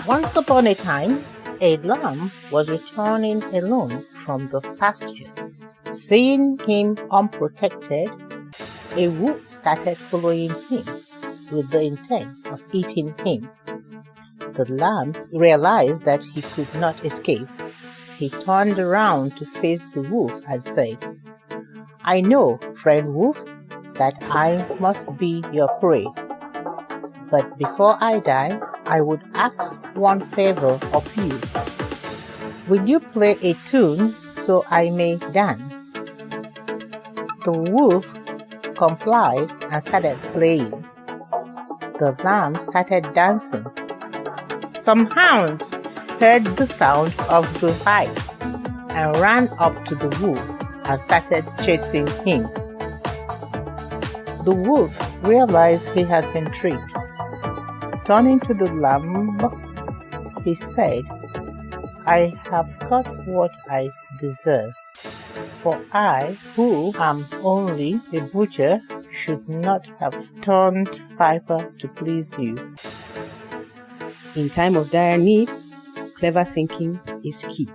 Once upon a time, a lamb was returning alone from the pasture. Seeing him unprotected, a wolf started following him with the intent of eating him. The lamb realized that he could not escape. He turned around to face the wolf and said, "I know, friend wolf, that I must be your prey. But before I die, I would ask one favor of you. Will you play a tune so I may dance?" The wolf complied and started playing. The lamb started dancing. Some hounds heard the sound of the pipe and ran up to the wolf and started chasing him. The wolf realized he had been tricked. Turning to the lamb, he said, "I have got what I deserve, for I, who am only a butcher, should not have turned piper to please you." In time of dire need, clever thinking is key.